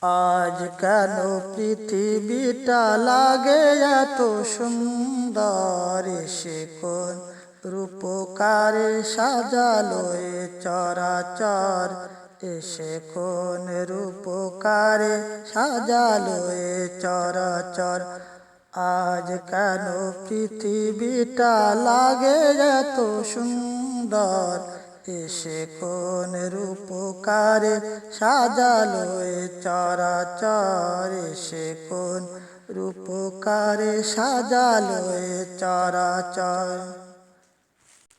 আজ কেন পৃথিবীটা লাগে এত সুন্দর, সে কোন রূপকারে সাজালো এ চরাচর, এসে কোন রূপকারে সাজালো এ চরাচর। আজ কেন পৃথিবীটা লাগে এত সুন্দর, এসে কোন রূপকারে সাজালো এ চরাচর, এসে কোন রূপকারে সাজালো এ চরাচর।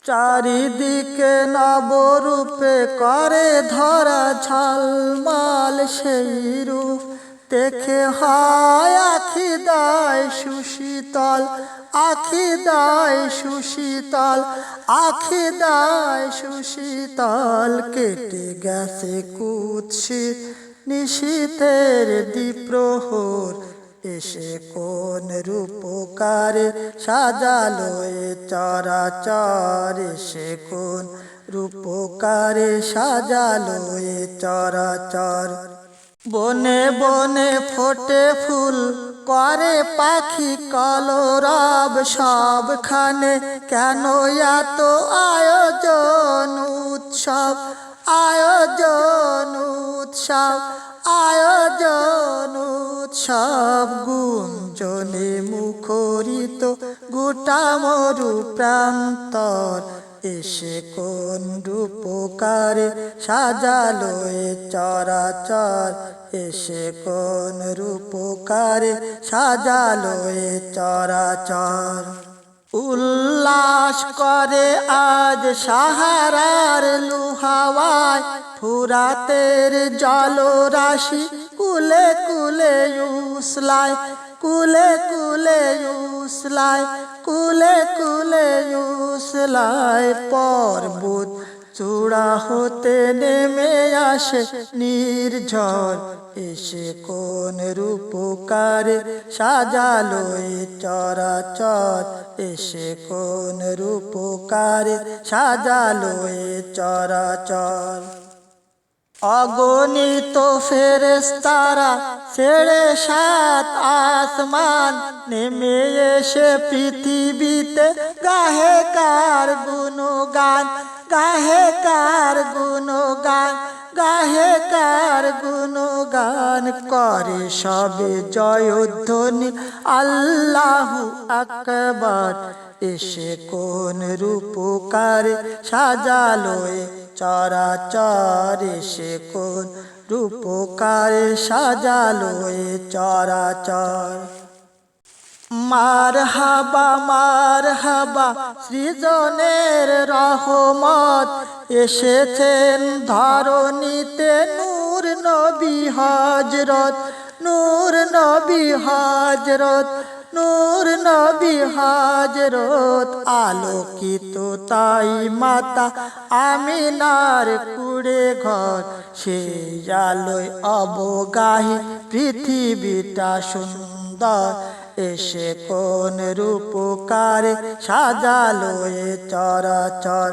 চারিদিকে নবরূপে করে ধরা ঝলমল, সেই রূপ দেখে হয় আখি দায় সুশীতল, আখি দায় সুশীতল, আখি দায় সুশীতল। কেটে গেছে কুৎসিত নিশীথের দ্বিপ্রহর, এসে কোন রূপকারে সাজালো এ চরাচর, এসে কোন রূপকারে সাজালো এ চরাচর। বনে বনে ফোটে ফুল করে পাখি কলরব, সবখানে কেন এত আয়োজন উৎসব, আয়োজন উৎসব, আয়োজন উৎসব। গুঞ্জনে মুখরিত গোটা মরু প্রান্তর, এসে কোন রূপকারে সাজালো এ চরাচর, এসে কোন রূপকারে সাজালো এ চরাচর। উল্লাস করে আজ সাহারার লুহাওয়ায়, ফুরাতের জলরাশি কুলে কুলে উছলায়, কুলে কুলে উছলায়, কুলে কুলে উছলায়। পর্বত চূড়া হতে নেমে আসে নির্ঝর, এসে কোন রূপকারে সাজালো এ চরাচর, এসে কোন রূপকারে সাজালো এ চরাচর। অগণিত ফেরেশতারা ছেড়ে সাত আসমান, নেমে এসে পৃথিবীতে গাহে কার গুণগান, গাহে কার গুণগান, গাহে কার গুণগান। করে সবে জয়ধ্বনি আল্লাহু আকবার, এসে কোন রূপকারে সাজালো এ চরাচর, এসে কোন রূপকারে সাজালো এ চরাচর। মারহাবা মারহাবা সৃজনের রহমত, এসেছেন ধরণীতে নূর নবী হযরত, নূর নবী হযরত, নূর নবী হযরত। আলোকিত তাই মাতা আমিনার কুড়ে ঘর, সেই আলোয় অবগাহী পৃথিবীটা সুন্দর, এসে কোন রূপকারে সাজালো এ চরাচর।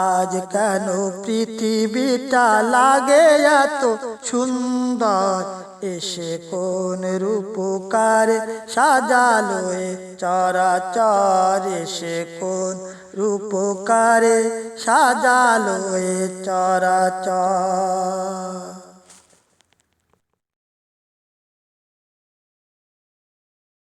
আজ কেন পৃথিবীটা লাগে এত সুন্দর, এসে কোন রূপকারে সাজালো এ চরাচর, এসে কোন রূপকারে সাজালো এ চরাচর।